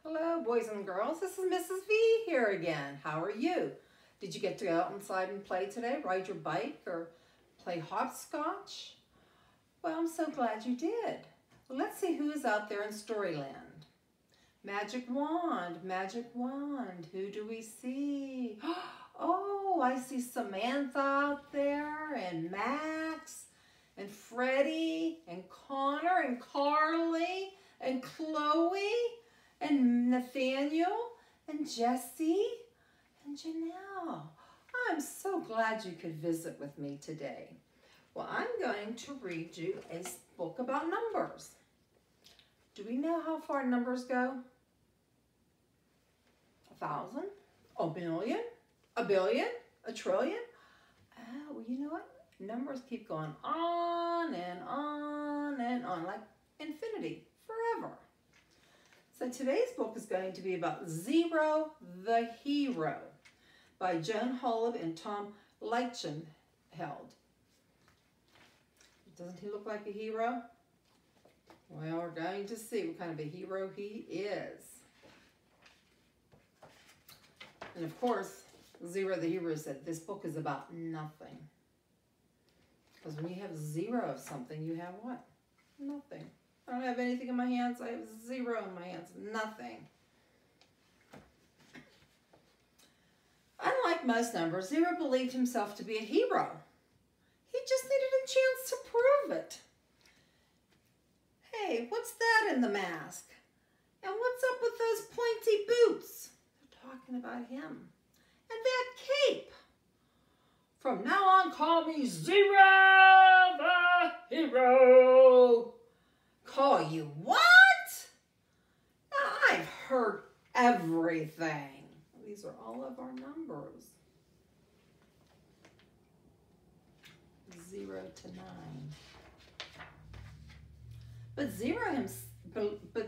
Hello, boys and girls. This is Mrs. V here again. How are you? Did you get to go out inside and play today? Ride your bike or play hopscotch? Well, I'm so glad you did. Well, let's see who is out there in Storyland. Magic wand, who do we see? Oh, I see Samantha out there, and Max, and Freddie, and Connor, and Carly, and Chloe, and Nathaniel, and Jesse, and Janelle. I'm so glad you could visit with me today. Well, I'm going to read you a book about numbers. Do we know how far numbers go? 1,000, a million, a billion, a trillion. Oh, well, you know what? Numbers keep going on and on and on, like infinity, forever. So today's book is going to be about Zero the Hero by Joan Holub and Tom Leichenheld. Doesn't he look like a hero? Well, we're going to see what kind of a hero he is. And of course, Zero the Hero said this book is about nothing. Because when you have zero of something, you have what? Nothing. I don't have anything in my hands. I have zero in my hands. Nothing. Unlike most numbers, Zero believed himself to be a hero. He just needed a chance to prove it. Hey, what's that in the mask? And what's up with those pointy boots? They're talking about him. And that cape. From now on, call me Zero the Hero. Call you what? Now, I've heard everything. These are all of our numbers. 0 to 9. But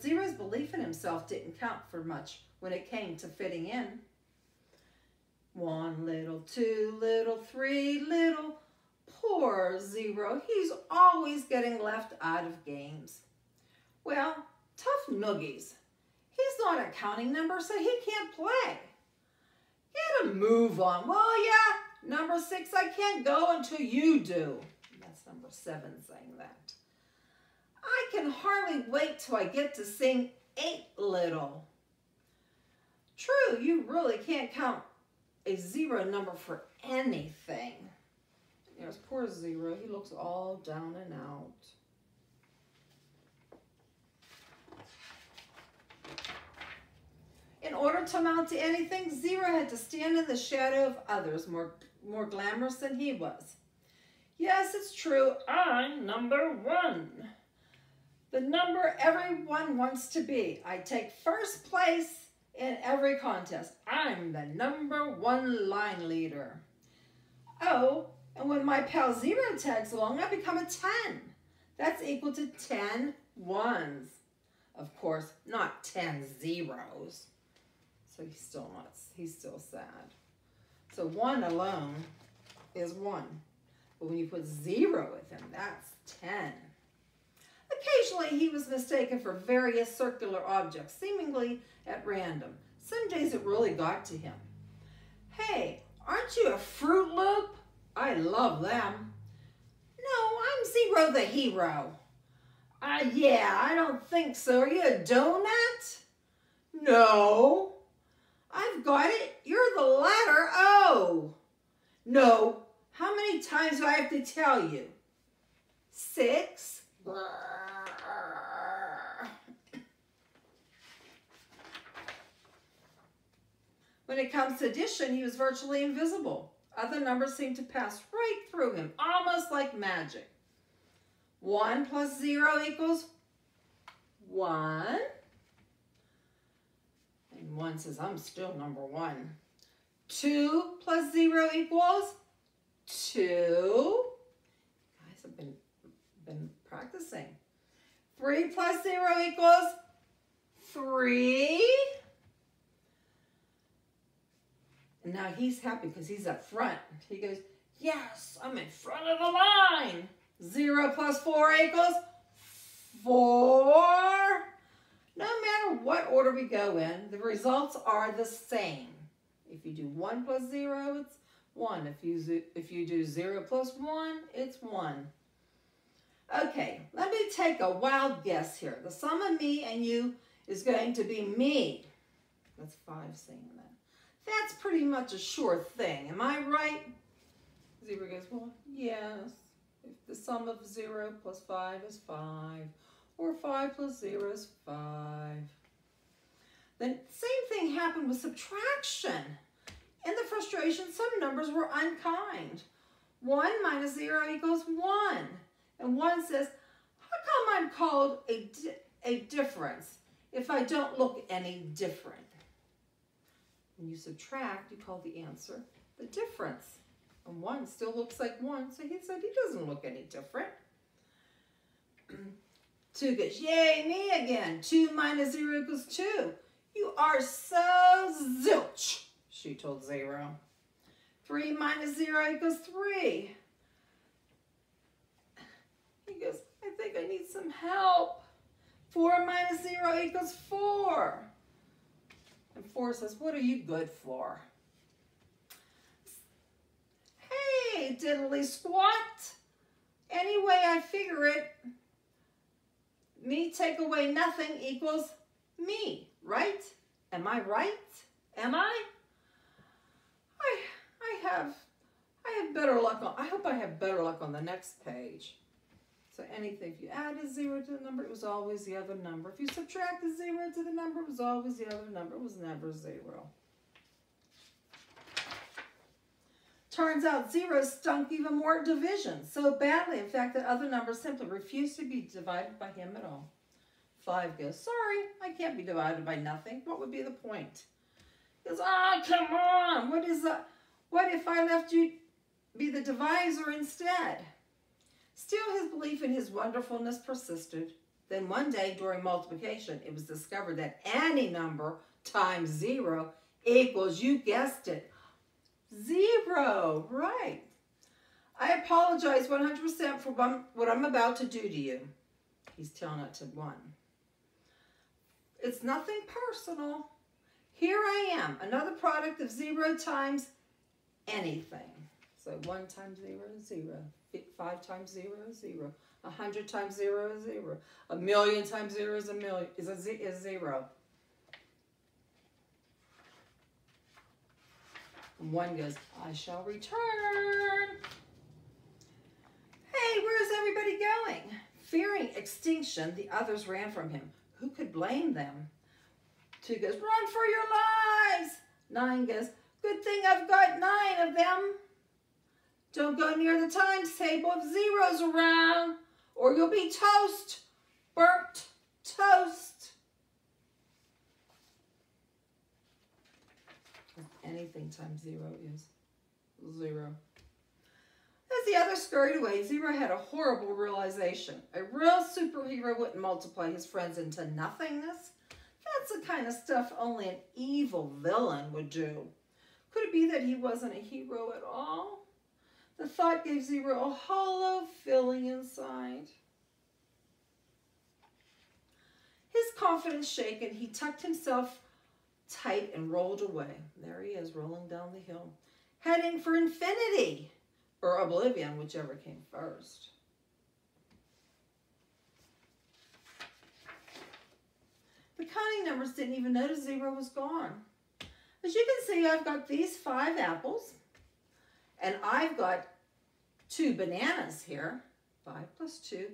Zero's belief in himself didn't count for much when it came to fitting in. 1 little, 2 little, 3 little. Poor Zero. He's always getting left out of games. Well, tough noogies. He's not a counting number, so he can't play. Get a move on. Well, yeah, number 6, I can't go until you do. That's number 7 saying that. I can hardly wait till I get to sing 8 little. True, you really can't count a 0 number for anything. There's poor Zero. He looks all down and out. In order to amount to anything, Zero had to stand in the shadow of others, more glamorous than he was. Yes, it's true, I'm number 1. The number everyone wants to be. I take first place in every contest. I'm the number 1 line leader. Oh, and when my pal Zero tags along, I become a 10. That's equal to 10 ones. Of course, not 10 zeros. So he's still sad. So 1 alone is 1. But when you put 0 with him, that's 10. Occasionally, he was mistaken for various circular objects, seemingly at random. Some days it really got to him. Hey, aren't you a Fruit Loop? I love them. No, I'm Zero the Hero. Yeah, I don't think so. Are you a donut? No. I've got it. You're the letter O. No. How many times do I have to tell you? 6. When it comes to addition, he was virtually invisible. Other numbers seemed to pass right through him, almost like magic. 1 plus 0 equals 1. And 1 says, I'm still number 1. 2 plus 0 equals 2. You guys have been practicing. 3 plus 0 equals 3. And now he's happy because he's up front. He goes, yes, I'm in front of the line. 0 plus 4 equals 4. No matter what order we go in, the results are the same. If you do 1 plus 0, it's 1. If you do 0 plus 1, it's 1. Okay, let me take a wild guess here. The sum of me and you is going to be me. That's 5 saying that. That's pretty much a sure thing. Am I right? 0 goes, well, yes. If the sum of 0 plus 5 is 5, or 5 plus 0 is 5. The same thing happened with subtraction. In the frustration, some numbers were unkind. 1 minus 0 equals 1. And 1 says, how come I'm called a difference if I don't look any different? When you subtract, you call the answer the difference. And 1 still looks like 1, so he said he doesn't look any different. 2 goes, yay, me again. 2 minus 0 equals 2. You are so zilch, she told 0. 3 minus 0 equals 3. He goes, I think I need some help. 4 minus 0 equals 4. And 4 says, what are you good for? Hey, diddly squat. Anyway, I figure it. Me take away nothing equals me, right? Am I right? Am I? I have better luck on, I hope I have better luck on the next page. So anything, if you add a 0 to the number, it was always the other number. If you subtract a 0 to the number, it was always the other number. It was never 0. Turns out 0 stunk even more at division, so badly, in fact, that other numbers simply refused to be divided by him at all. 5 goes, sorry, I can't be divided by nothing. What would be the point? He goes, oh, come on. What is that? What if I left you be the divisor instead? Still, his belief in his wonderfulness persisted. Then one day during multiplication, it was discovered that any number times 0 equals, you guessed it, 0. Right. I apologize 100% for what I'm about to do to you. He's telling it to 1. It's nothing personal. Here I am, another product of 0 times anything. So 1 times 0 is 0. 5 times 0 is 0. 100 times 0 is 0. 1,000,000 times 0 is 1,000,000 is 0. And 1 goes, I shall return. Hey, where's everybody going? Fearing extinction, the others ran from him. Who could blame them? 2 goes, run for your lives. 9 goes, good thing I've got 9 of them. Don't go near the times table if 0's around, or you'll be toast, burnt toast. Anything times 0 is 0. As the others scurried away, 0 had a horrible realization. A real superhero wouldn't multiply his friends into nothingness. That's the kind of stuff only an evil villain would do. Could it be that he wasn't a hero at all? The thought gave 0 a hollow feeling inside. His confidence shaken, he tucked himself tight and rolled away. There he is, rolling down the hill, heading for infinity, or oblivion, whichever came first. The counting numbers didn't even notice 0 was gone. As you can see, I've got these 5 apples, and I've got 2 bananas here, 5 plus 2,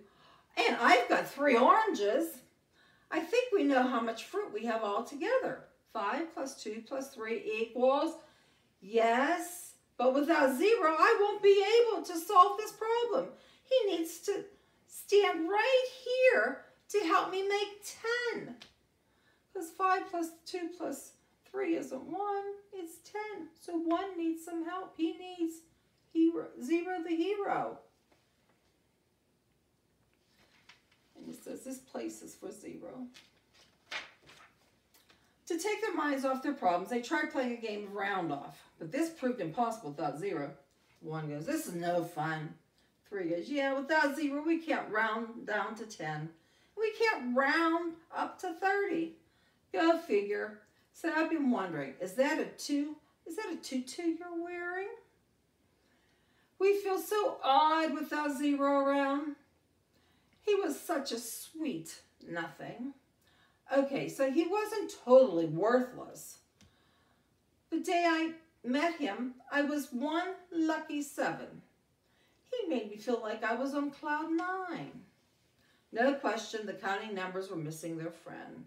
and I've got 3 oranges. I think we know how much fruit we have all together. 5 plus 2 plus 3 equals, yes, but without 0, I won't be able to solve this problem. He needs to stand right here to help me make 10. Because 5 plus 2 plus 3 isn't 1, it's 10. So 1 needs some help. He needs 0 the hero. And it says this place is for 0. To take their minds off their problems, they tried playing a game of round off. But this proved impossible without 0. 1 goes, this is no fun. 3 goes, yeah, without 0, we can't round down to 10. We can't round up to 30. Go figure. So I've been wondering, is that a tutu you're wearing? We feel so odd without Zero around. He was such a sweet nothing. Okay, so he wasn't totally worthless. The day I met him, I was one lucky 7. He made me feel like I was on cloud 9. No question, the counting numbers were missing their friend.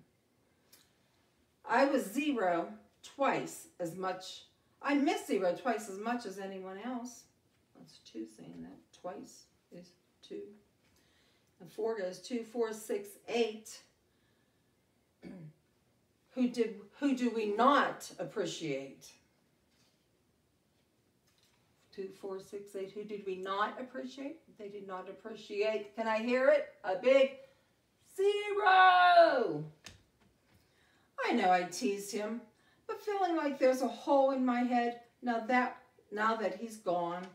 I was 0 twice as much. I missed 0 twice as much as anyone else. That's 2 saying that. Twice is 2. And 4 goes 2, 4, 6, 8. Who do we not appreciate? 2, 4, 6, 8. Who did we not appreciate? They did not appreciate. Can I hear it? A big 0. I know I teased him, but feeling like there's a hole in my head now that he's gone.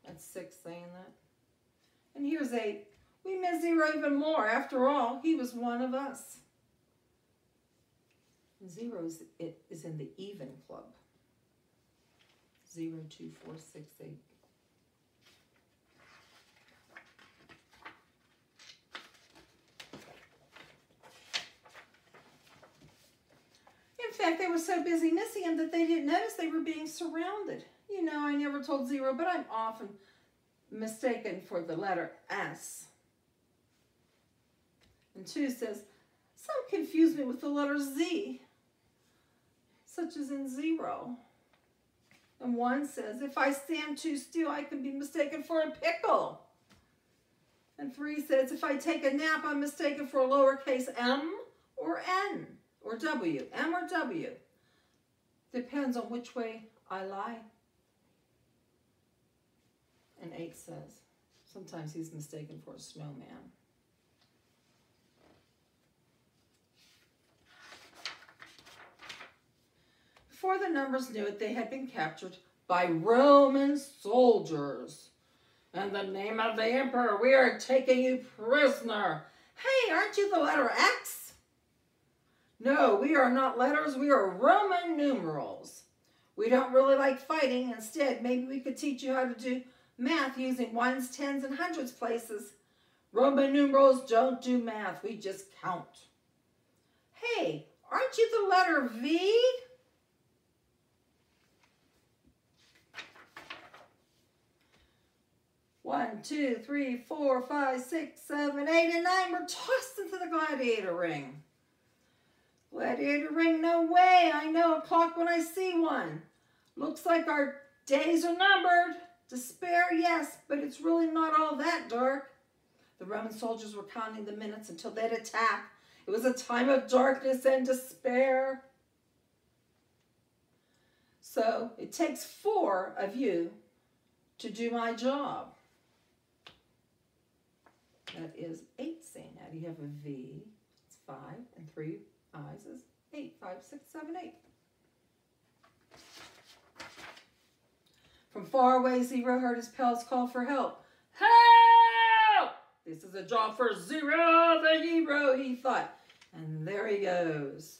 That's 6 saying that. And here's 8. We miss 0 even more. After all, he was one of us. And 0 is in the even club. 0, 2, 4, 6, 8. In fact, they were so busy missing him that they didn't notice they were being surrounded. You know, I never told 0, but I'm often mistaken for the letter S. And 2 says, some confuse me with the letter Z, such as in 0. And 1 says, if I stand too still, I can be mistaken for a pickle. And 3 says, if I take a nap, I'm mistaken for a lowercase m or n or w, m or w. Depends on which way I lie. And 8 says, sometimes he's mistaken for a snowman. Before the numbers knew it, they had been captured by Roman soldiers. In the name of the emperor, we are taking you prisoner. Hey, aren't you the letter X? No, we are not letters, we are Roman numerals. We don't really like fighting. Instead, maybe we could teach you how to do math using ones, tens, and hundreds places. Roman numerals don't do math, we just count. Hey, aren't you the letter V? One, 2, 3, 4, 5, 6, 7, 8, and 9 were tossed into the gladiator ring. Gladiator ring, no way. I know a clock when I see one. Looks like our days are numbered. Despair, yes, but it's really not all that dark. The Roman soldiers were counting the minutes until they'd attack. It was a time of darkness and despair. So it takes 4 of you to do my job. That is 8 saying that. You have a V, it's 5, and 3 I's is 8. 5, 6, 7, 8. From far away, 0 heard his pals call for help. Help! This is a job for 0, the hero, he thought. And there he goes.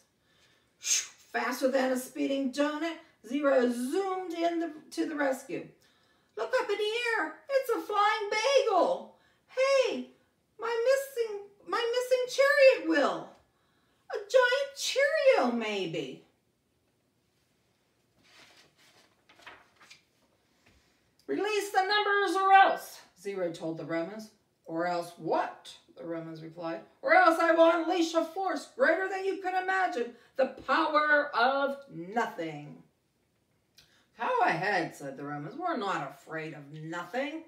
Faster than a speeding donut, 0 zoomed in to the rescue. Look up in the air. It's a flying bagel. Hey, my missing chariot wheel. A giant Cheerio, maybe. Release the numbers or else, 0 told the Romans. Or else what? The Romans replied. Or else I will unleash a force greater than you can imagine, the power of nothing. Go ahead, said the Romans. We're not afraid of nothing.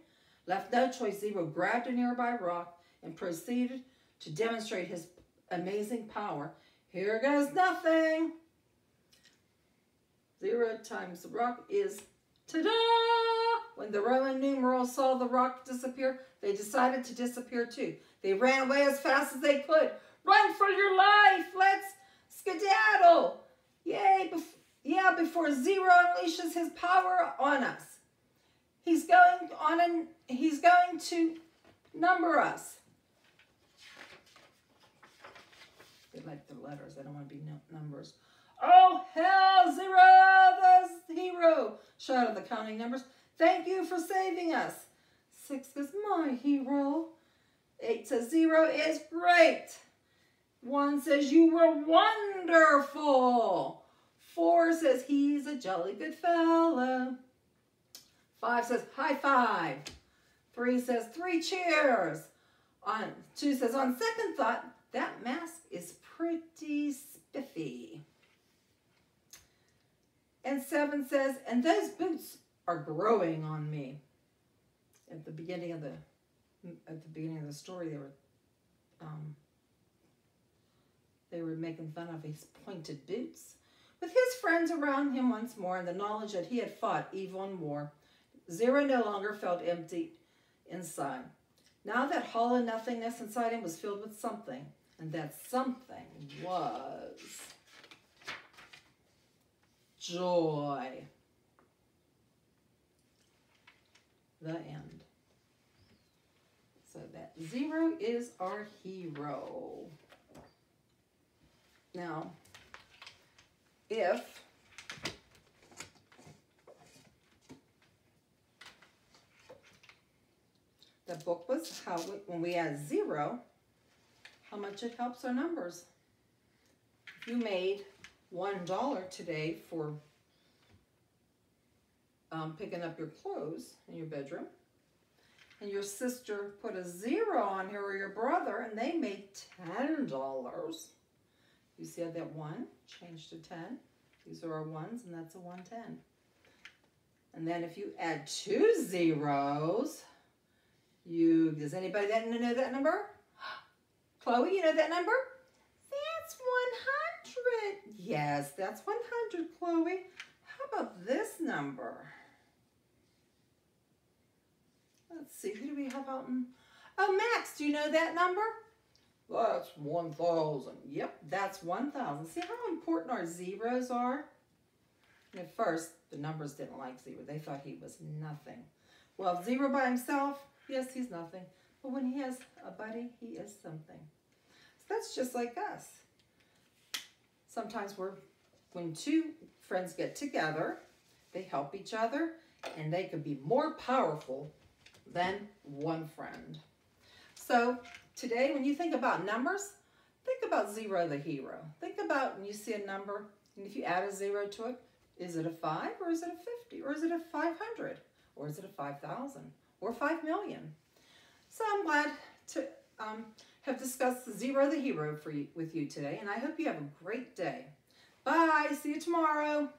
Left no choice, 0 grabbed a nearby rock and proceeded to demonstrate his amazing power. Here goes nothing. 0 times the rock is ta-da! When the Roman numerals saw the rock disappear, they decided to disappear too. They ran away as fast as they could. Run for your life! Let's skedaddle! Yay! Before 0 unleashes his power on us. He's going to number us. are letters. I don't want to be numbers. Oh, hell, Zero, the hero, shouted the counting numbers. Thank you for saving us. 6 says, my hero. 8 says, 0 is great. 1 says, you were wonderful. 4 says, he's a jolly good fellow. 5 says, high five. 3 says, 3 cheers. 2 says, on second thought, that mask is pretty spiffy. And 7 says, and those boots are growing on me. At the beginning of the story, they were making fun of his pointed boots. With his friends around him once more and the knowledge that he had fought evil and war, Zero no longer felt empty inside. Now that hollow nothingness inside him was filled with something, and that something was joy. The end. So that Zero is our hero. Now, if the book was when we add 0, how much it helps our numbers. If you made $1 today for picking up your clothes in your bedroom, and your sister put a 0 on here, or your brother, and they made $10. You see how that 1 changed to 10? These are our 1s, and that's a 110. And then if you add 2 zeros, does anybody know that number? Chloe, you know that number? That's 100. Yes, that's 100, Chloe. How about this number? Let's see, who do we have out in... Oh, Max, do you know that number? That's 1,000. Yep, that's 1,000. See how important our zeros are? And at first, the numbers didn't like 0. They thought he was nothing. Well, 0 by himself, yes, he's nothing. But when he has a buddy, he is something. So that's just like us. Sometimes when 2 friends get together, they help each other, and they could be more powerful than 1 friend. So today, when you think about numbers, think about 0, the hero. Think about when you see a number, and if you add a 0 to it, is it a 5, or is it a 50, or is it a 500, or is it a 5,000, or 5 million? So I'm glad to have discussed 0, the hero with you today, and I hope you have a great day. Bye. See you tomorrow.